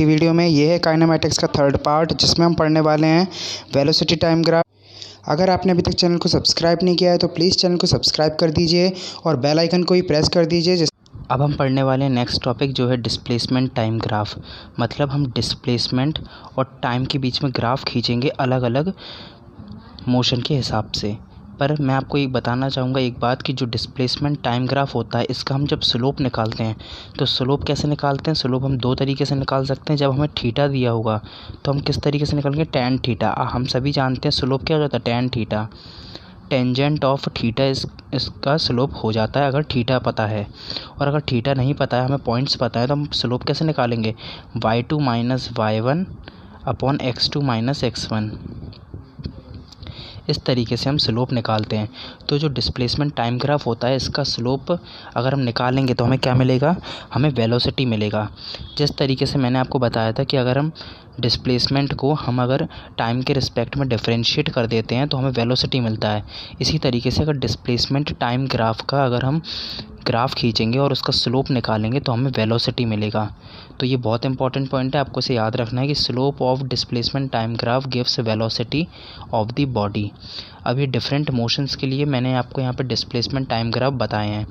की वीडियो में। ये है काइनेमैटिक्स का थर्ड पार्ट, जिसमें हम पढ़ने वाले हैं वेलोसिटी टाइम ग्राफ। अगर आपने अभी तक चैनल को सब्सक्राइब नहीं किया है तो प्लीज़ चैनल को सब्सक्राइब कर दीजिए और बेल आइकन को भी प्रेस कर दीजिए। अब हम पढ़ने वाले हैं नेक्स्ट टॉपिक, जो है डिस्प्लेसमेंट टाइम ग्राफ। मतलब हम डिस्प्लेसमेंट और टाइम के बीच में ग्राफ खींचेंगे अलग अलग मोशन के हिसाब से। पर मैं आपको एक बताना चाहूँगा एक बात, कि जो डिस्प्लेसमेंट टाइम ग्राफ होता है, इसका हम जब स्लोप निकालते हैं तो स्लोप कैसे निकालते हैं? स्लोप हम दो तरीके से निकाल सकते हैं। जब हमें थीटा दिया होगा तो हम किस तरीके से निकालेंगे? Tan theta. हम सभी जानते हैं स्लोप क्या होता है, tan theta. Tangent of theta इसका स्लोप हो जाता है अगर थीटा पता है। और अगर थीटा नहीं पता है, हमें पॉइंट्स पता है, तो हम स्लोप कैसे निकालेंगे? y2 minus y1 upon x2 minus x1। इस तरीके से हम स्लोप निकालते हैं। तो जो डिस्प्लेसमेंट टाइम ग्राफ होता है, इसका स्लोप अगर हम निकालेंगे तो हमें क्या मिलेगा? हमें वेलोसिटी मिलेगा। जिस तरीके से मैंने आपको बताया था कि अगर हम डिस्प्लेसमेंट को हम अगर टाइम के रिस्पेक्ट में डिफरेंशिएट कर देते हैं तो हमें वेलोसिटी मिलता है। इसी तरीके से अगर डिस्प्लेसमेंट टाइम ग्राफ का अगर हम ग्राफ खींचेंगे और उसका स्लोप निकालेंगे तो हमें वेलोसिटी मिलेगा। तो ये बहुत इंपॉर्टेंट पॉइंट है, आपको इसे याद रखना है कि slope of displacement time graph gives velocity of the body. अब ये डिफरेंट मोशंस के लिए मैंने आपको यहाँ पे डिस्प्लेसमेंट टाइम ग्राफ बताए हैं।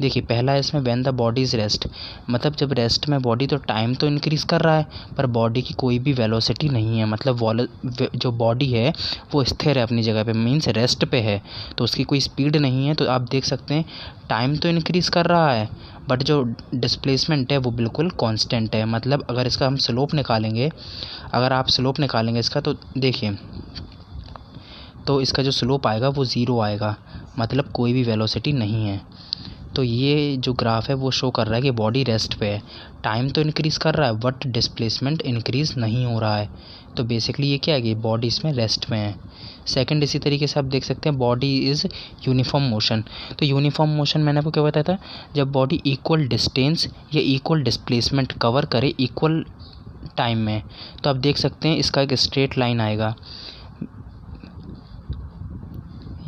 देखिए, पहला है इसमें when the body is rest. मतलब जब रेस्ट में बॉडी, तो टाइम तो इंक्रीज़ कर रहा है पर बॉडी की कोई भी वेलोसिटी नहीं है। मतलब जो बॉडी है वो स्थिर है अपनी जगह पे, मीन्स रेस्ट पे है, तो उसकी कोई स्पीड नहीं है। तो आप देख सकते हैं टाइम तो इंक्रीज़ कर रहा है बट जो डिस्प्लेसमेंट है वो बिल्कुल कांस्टेंट है। मतलब अगर इसका हम स्लोप निकालेंगे, अगर आप स्लोप निकालेंगे इसका, तो देखिए, तो इसका जो स्लोप आएगा वो ज़ीरो आएगा। मतलब कोई भी वेलोसिटी नहीं है। तो ये जो ग्राफ है वो शो कर रहा है कि बॉडी रेस्ट पे है। टाइम तो इंक्रीज़ कर रहा है बट डिस्प्लेसमेंट इंक्रीज़ नहीं हो रहा है। तो बेसिकली ये क्या है कि बॉडी इसमें रेस्ट में है। सेकंड, इसी तरीके से आप देख सकते हैं बॉडी इज़ यूनिफॉर्म मोशन। तो यूनिफॉर्म मोशन मैंने आपको क्या बताया था? जब बॉडी इक्वल डिस्टेंस या इक्वल डिस्प्लेसमेंट कवर करे इक्वल टाइम में। तो आप देख सकते हैं इसका एक स्ट्रेट लाइन आएगा,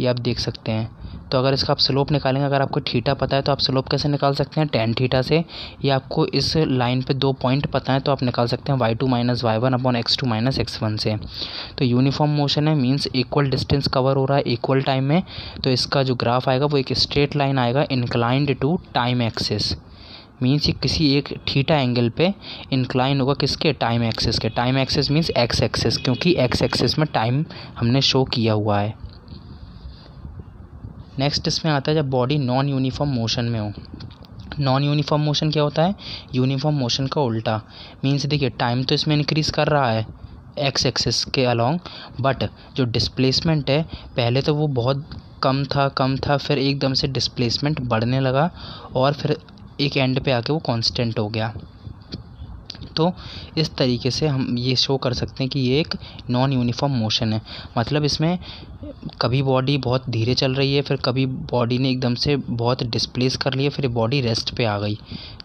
ये आप देख सकते हैं। तो अगर इसका आप स्लोप निकालेंगे, अगर आपको थीटा पता है तो आप स्लोप कैसे निकाल सकते हैं? टैन थीटा से। या आपको इस लाइन पे दो पॉइंट पता है तो आप निकाल सकते हैं y2 minus y1 upon x2 minus x1 से। तो यूनिफॉर्म मोशन है, मींस इक्वल डिस्टेंस कवर हो रहा है इक्वल टाइम में। तो इसका जो ग्राफ आएगा वो एक स्ट्रेट लाइन आएगा inclined to time axis. Means ये किसी एक थीटा एंगल पे इंक्लाइन होगा, किसके? टाइम एक्सिस के। Time axis means X axis, क्योंकि एक्स एक्सिस में टाइम हमने शो किया हुआ है। नेक्स्ट इसमें आता है जब बॉडी नॉन यूनिफॉर्म मोशन में हो। नॉन यूनिफॉर्म मोशन क्या होता है? यूनिफॉर्म मोशन का उल्टा। मीन्स देखिए, टाइम तो इसमें इंक्रीज़ कर रहा है एक्स एक्सिस के अलोंग, बट जो डिस्प्लेसमेंट है पहले तो वो बहुत कम था, फिर एकदम से डिस्प्लेसमेंट बढ़ने लगा और फिर एक एंड पे आके वो कांस्टेंट हो गया। तो इस तरीके से हम ये शो कर सकते हैं कि ये एक नॉन यूनिफॉर्म मोशन है। मतलब इसमें कभी बॉडी बहुत धीरे चल रही है, फिर कभी बॉडी ने एकदम से बहुत डिस्प्लेस कर लिया, फिर बॉडी रेस्ट पे आ गई।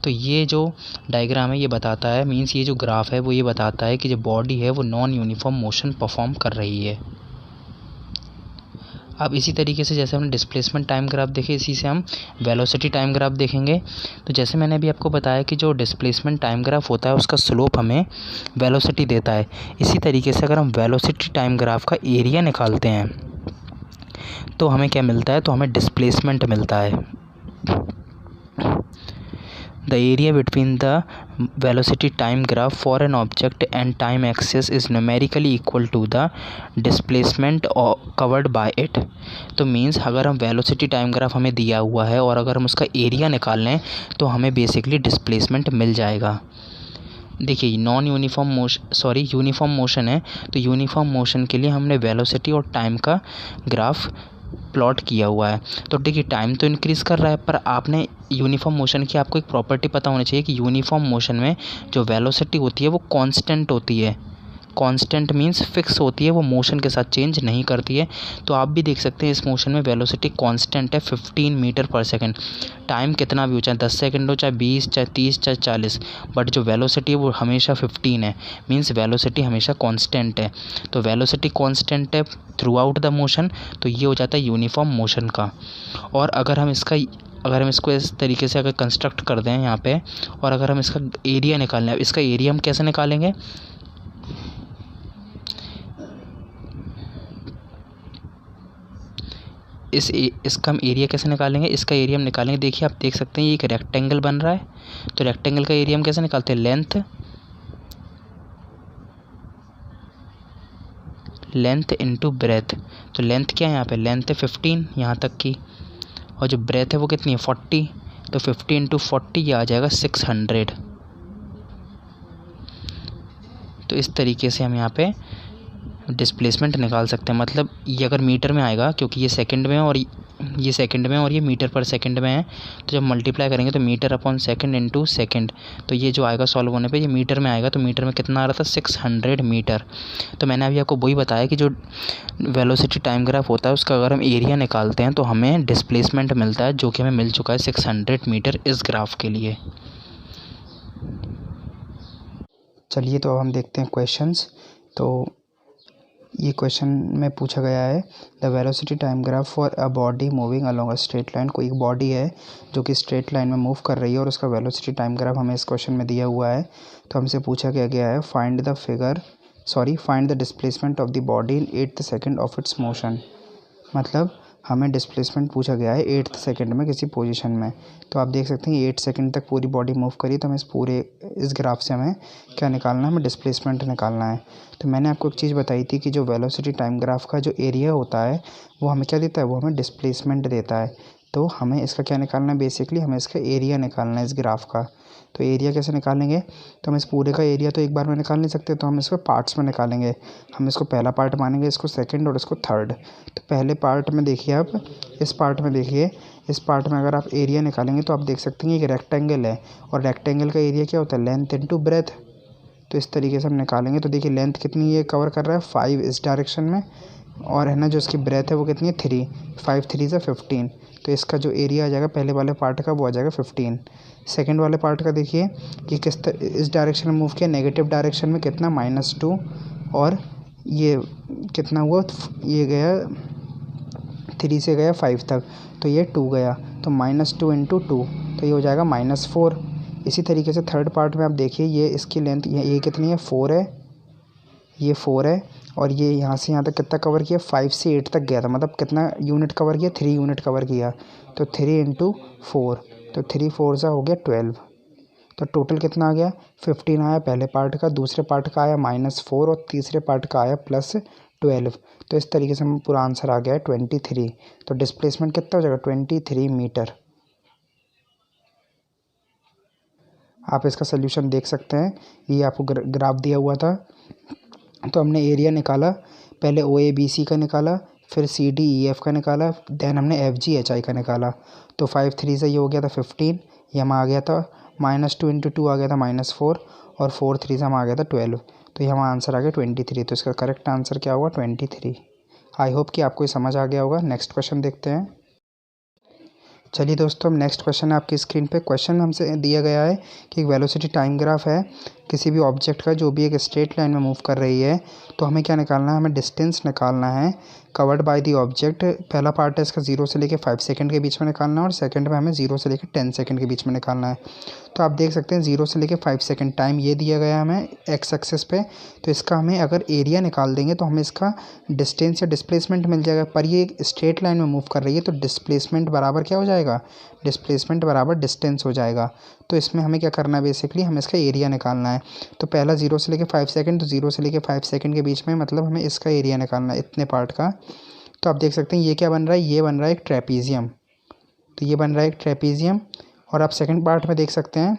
तो ये जो डायग्राम है ये बताता है, मीन्स ये जो ग्राफ है वो ये बताता है कि जो बॉडी है वो नॉन यूनिफॉर्म मोशन परफॉर्म कर रही है। अब इसी तरीके से जैसे हमने डिस्प्लेसमेंट टाइम ग्राफ देखे, इसी से हम वेलोसिटी टाइम ग्राफ देखेंगे। तो जैसे मैंने अभी आपको बताया कि जो डिस्प्लेसमेंट टाइम ग्राफ होता है उसका स्लोप हमें वेलोसिटी देता है। इसी तरीके से अगर हम वेलोसिटी टाइम ग्राफ का एरिया निकालते हैं तो हमें क्या मिलता है? तो हमें डिस्प्लेसमेंट मिलता है। The area between the velocity time graph for an object and time axis is numerically equal to the displacement covered by it. तो मीन्स अगर हम वेलोसिटी टाइम ग्राफ हमें दिया हुआ है और अगर हम उसका एरिया निकाल लें तो हमें बेसिकली डिस्प्लेसमेंट मिल जाएगा। देखिए, यूनिफॉर्म मोशन है, तो यूनिफॉर्म मोशन के लिए हमने वेलोसिटी और टाइम का ग्राफ प्लॉट किया हुआ है। तो देखिए, टाइम तो इंक्रीज़ कर रहा है पर आपने यूनिफॉर्म मोशन की आपको एक प्रॉपर्टी पता होनी चाहिए कि यूनिफॉर्म मोशन में जो वेलोसिटी होती है वो कांस्टेंट होती है। कांस्टेंट मींस फिक्स होती है, वो मोशन के साथ चेंज नहीं करती है। तो आप भी देख सकते हैं इस मोशन में वेलोसिटी कांस्टेंट है 15 मीटर पर सेकंड। टाइम कितना भी हो, चाहे 10 सेकंड हो, चाहे 20, चाहे 30, चाहे 40, बट जो वेलोसिटी है वो हमेशा 15 है। मींस वेलोसिटी हमेशा कांस्टेंट है। तो वेलोसिटी कांस्टेंट है थ्रू आउट द मोशन, तो ये हो जाता है यूनिफॉर्म मोशन का। और अगर हम इसको इस तरीके से अगर कंस्ट्रक्ट कर दें यहाँ पे, और अगर हम इसका एरिया निकालना है, इसका एरिया हम कैसे निकालेंगे, इसका हम एरिया कैसे निकालेंगे, इसका एरिया हम निकालेंगे। देखिए आप देख सकते हैं ये एक रेक्टेंगल बन रहा है, तो रेक्टेंगल का एरिया हम कैसे निकालते हैं, लेंथ इनटू ब्रेथ। तो लेंथ क्या है यहाँ पे, लेंथ है 15 यहाँ तक की, और जो ब्रेथ है वो कितनी है 40, तो 50 इंटू 40 ये आ जाएगा 600। तो इस तरीके से हम यहाँ पे डिस्प्लेसमेंट निकाल सकते हैं। मतलब ये अगर मीटर में आएगा, क्योंकि ये सेकंड में है और ये सेकंड में है और ये मीटर पर सेकंड में है, तो जब मल्टीप्लाई करेंगे तो metre upon second into second, तो ये जो आएगा सॉल्व होने पे ये मीटर में आएगा। तो मीटर में कितना आ रहा था 600 मीटर। तो मैंने अभी आपको वही बताया कि जो वेलोसिटी टाइम ग्राफ होता है उसका अगर हम एरिया निकालते हैं तो हमें डिस्प्लेसमेंट मिलता है, जो कि हमें मिल चुका है 600 मीटर इस ग्राफ के लिए। चलिए तो अब हम देखते हैं क्वेश्चंस। तो ये क्वेश्चन में पूछा गया है the velocity time graph for a body moving along a straight line. कोई एक बॉडी है जो कि स्ट्रेट लाइन में मूव कर रही है और उसका वेलोसिटी टाइम ग्राफ हमें इस क्वेश्चन में दिया हुआ है। तो हमसे पूछा गया है find the displacement of the body in 8th second of its motion. मतलब हमें डिस्प्लेसमेंट पूछा गया है 8th सेकेंड में किसी पोजीशन में। तो आप देख सकते हैं 8 सेकेंड तक पूरी बॉडी मूव करी, तो हमें इस ग्राफ से हमें क्या निकालना है, हमें डिस्प्लेसमेंट निकालना है। तो मैंने आपको एक चीज़ बताई थी कि जो वेलोसिटी टाइम ग्राफ का जो एरिया होता है वो हमें क्या देता है, वो हमें डिस्प्लेसमेंट देता है। तो हमें इसका क्या निकालना है, बेसिकली हमें इसका एरिया निकालना है इस ग्राफ का। तो एरिया कैसे निकालेंगे, तो हम इस पूरे का एरिया तो एक बार में निकाल नहीं सकते, तो हम इसको पार्ट्स में निकालेंगे। हम इसको पहला पार्ट मानेंगे, इसको सेकंड और इसको थर्ड। तो पहले पार्ट में देखिए आप, इस पार्ट में अगर आप एरिया निकालेंगे तो आप देख सकते हैं एक रेक्टेंगल है, और रेक्टेंगल का एरिया क्या होता है, लेंथ इनटू ब्रेथ। तो इस तरीके से हम निकालेंगे। तो देखिए लेंथ कितनी ये कवर कर रहा है 5 इस डायरेक्शन में, और है ना जो इसकी ब्रेथ है वो कितनी है 3, 5 3 से 15। तो इसका जो एरिया आ जाएगा पहले वाले पार्ट का वो आ जाएगा 15। सेकंड वाले पार्ट का देखिए कि इस डायरेक्शन में मूव किया, नेगेटिव डायरेक्शन में कितना -2, और ये कितना हुआ, ये गया 3 से गया 5 तक, तो ये 2 गया, तो -2 इंटू 2, तो ये हो जाएगा -4। इसी तरीके से थर्ड पार्ट में आप देखिए ये इसकी लेंथ ये कितनी है 4 है, ये 4 है, और ये यहाँ से यहाँ तक कितना कवर किया 5 से 8 तक गया था। मतलब कितना यूनिट कवर किया, 3 यूनिट कवर किया। तो 3 इंटू 4, तो 3 4 सा हो गया 12। तो टोटल कितना आ गया 15 आया पहले पार्ट का, दूसरे पार्ट का आया -4, और तीसरे पार्ट का आया +12। तो इस तरीके से हमें पूरा आंसर आ गया है 23। तो डिस्प्लेसमेंट कितना हो जाएगा 23 मीटर। आप इसका सल्यूशन देख सकते हैं, ये आपको ग्राफ दिया हुआ था। तो हमने एरिया निकाला, पहले OABC का निकाला, फिर CDEF का निकाला, देन हमने FGHI का निकाला। तो 5 3 से ये हो गया था 15, ये हम आ गया था -2 इंटू 2 आ गया था -4, और 4 3 से हम आ गया था 12। तो ये हमारा आंसर आ गया 23। तो इसका करेक्ट आंसर क्या होगा 23। आई होप कि आपको ये समझ आ गया होगा। नेक्स्ट क्वेश्चन देखते हैं। चलिए दोस्तों, हम नेक्स्ट क्वेश्चन है आपकी स्क्रीन पे। क्वेश्चन हमसे दिया गया है कि एक वेलोसिटी टाइम ग्राफ है किसी भी ऑब्जेक्ट का जो भी एक स्ट्रेट लाइन में मूव कर रही है। तो हमें क्या निकालना है, हमें डिस्टेंस निकालना है कवर्ड बाय द ऑब्जेक्ट। पहला पार्ट है इसका 0 से लेकर 5 सेकंड के बीच में निकालना है, और सेकंड में हमें 0 से लेकर 10 सेकंड के बीच में निकालना है। तो आप देख सकते हैं 0 से लेकर 5 सेकंड टाइम ये दिया गया है हमें एक्स एक्सिस पे। तो इसका हमें अगर एरिया निकाल देंगे तो हमें इसका डिस्टेंस या डिस्प्लेसमेंट मिल जाएगा। पर ये एक स्ट्रेट लाइन में मूव कर रही है, तो डिस्प्लेसमेंट बराबर क्या हो जाएगा, डिस्प्लेसमेंट बराबर डिस्टेंस हो जाएगा। तो इसमें हमें क्या करना है, बेसिकली हमें इसका एरिया निकालना है। तो पहला 0 से लेकर 5 सेकंड, तो 0 से लेकर 5 सेकंड के बीच में मतलब हमें इसका एरिया निकालना है इतने पार्ट का। तो आप देख सकते हैं ये क्या बन रहा है, ये बन रहा है एक ट्रेपीजियम। तो ये बन रहा है एक ट्रेपीजियम। और आप सेकंड पार्ट में देख सकते हैं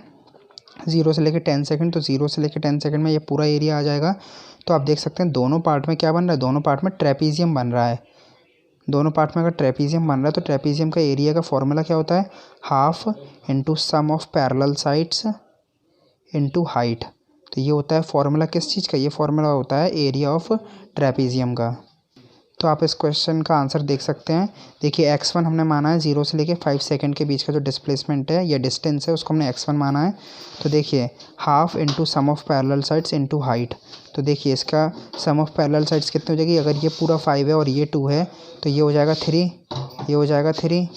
0 से लेकर 10 सेकंड, तो 0 से लेकर 10 सेकंड में ये पूरा एरिया आ जाएगा। तो आप देख सकते हैं दोनों पार्ट में क्या बन रहा है, दोनों पार्ट में ट्रेपीजियम बन रहा है। दोनों पार्ट में अगर ट्रेपीजियम बन रहा है तो ट्रेपीजियम का एरिया का फॉर्मूला क्या होता है, half into sum of parallel sides into height. तो तो ये होता है फॉर्मूला किस चीज़ का, ये फॉर्मूला होता है एरिया ऑफ ट्रेपेजियम का। तो आप इस क्वेश्चन का आंसर देख सकते हैं। देखिए x1 हमने माना है 0 से लेके 5 सेकंड के बीच का जो डिस्प्लेसमेंट है या डिस्टेंस है उसको हमने x1 माना है। तो देखिए half into sum of parallel sides into height. तो देखिए इसका सम ऑफ पैरेलल साइड्स कितनी हो जाएगी, अगर ये पूरा 5 है और ये 2 है तो ये हो जाएगा 3, ये हो जाएगा 3,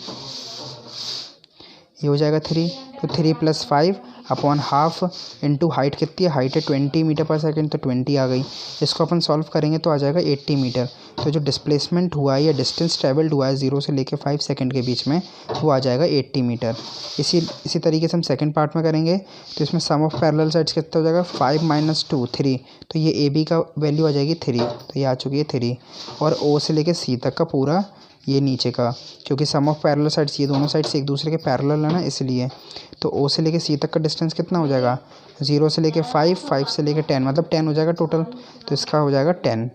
ये हो जाएगा 3। तो 3 + 5 अपॉन हाफ इंटू हाइट कितनी है, हाइट है 20 मीटर पर सेकंड, तो 20 आ गई। इसको अपन सॉल्व करेंगे तो आ जाएगा 80 मीटर। तो जो डिस्प्लेसमेंट हुआ है या डिस्टेंस ट्रेवल्ड हुआ है 0 से लेके 5 सेकंड के बीच में वो आ जाएगा 80 मीटर। इसी तरीके से हम सेकंड पार्ट में करेंगे। तो इसमें सम ऑफ पैरेलल साइड्स कितना हो जाएगा, 5 - 2 3। तो ये ए बी का वैल्यू आ जाएगी 3, तो ये आ चुकी है 3। और ओ से लेके सी तक का पूरा ये नीचे का, क्योंकि सम ऑफ पैरेलल साइड्स ये दोनों साइड्स एक दूसरे के पैरेलल है ना इसलिए। तो ओ से लेके सी तक का डिस्टेंस कितना हो जाएगा, 0 से लेके 5, 5 से लेके 10, मतलब 10 हो जाएगा टोटल। तो इसका हो जाएगा 10।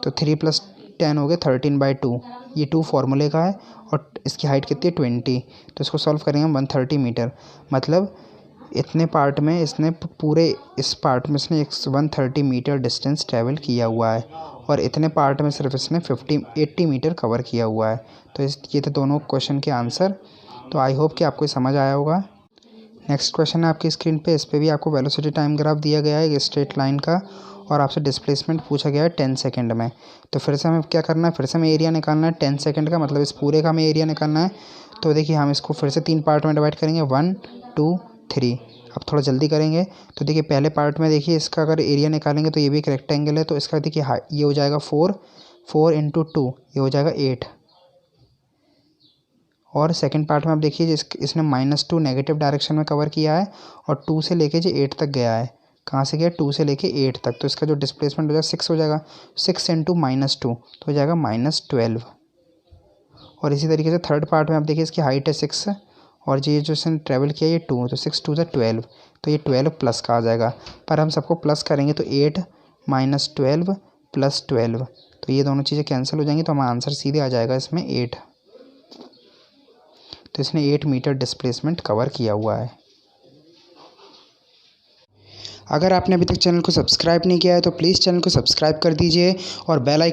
तो 3 + 10 हो गए 13/2। ये 2 फार्मूले का है और इसकी हाइट कितनी है 20। तो इसको सॉल्व करेंगे हम 130 मीटर। मतलब इतने पार्ट में इसने पूरे इस पार्ट में इसने 130 मीटर डिस्टेंस ट्रैवल किया हुआ है और इतने पार्ट में सिर्फ इसने 80 मीटर कवर किया हुआ है। तो ये थे दोनों क्वेश्चन के आंसर। तो आई होप कि आपको समझ आया होगा। नेक्स्ट क्वेश्चन है आपकी स्क्रीन पे, इस पे भी आपको वेलोसिटी टाइम ग्राफ दिया गया है एक स्ट्रेट लाइन का और आपसे डिस्प्लेसमेंट पूछा गया है 10 सेकंड में। तो फिर से हमें क्या करना है, फिर से हमें एरिया निकालना है 10 सेकंड का, मतलब इस पूरे का हमें एरिया निकालना है। तो देखिए हम इसको फिर से 3 पार्ट में डिवाइड करेंगे, 1 2 3। अब थोड़ा जल्दी करेंगे। तो देखिए पहले पार्ट में देखिए इसका अगर एरिया निकालेंगे तो ये भी एक रेक्टेंगल है, तो इसका देखिए ये हो जाएगा 4 × 2 ये हो जाएगा 8। और सेकंड पार्ट में आप देखिए इसने -2 नेगेटिव डायरेक्शन में कवर किया है और 2 से लेके जो 8 तक गया है। कहाँ से गया, 2 से लेके 8 तक। तो इसका जो डिस्प्लेसमेंट हो जाएगा 6 हो जाएगा, 6 × -2 तो हो जाएगा -12। और इसी तरीके से थर्ड पार्ट में आप देखिए इसकी हाइट है 6 और ये जो इसने ट्रैवल किया ये 2, तो 6 × 2 = 12। तो ये 12 प्लस का आ जाएगा, पर हम सबको प्लस करेंगे तो 8 - 12 + 12, तो ये दोनों चीज़ें कैंसिल हो जाएंगी। तो हमारा आंसर सीधे आ जाएगा इसमें 8। तो इसने 8 मीटर डिस्प्लेसमेंट कवर किया हुआ है। अगर आपने अभी तक चैनल को सब्सक्राइब नहीं किया है तो प्लीज़ चैनल को सब्सक्राइब कर दीजिए और बेल आइकन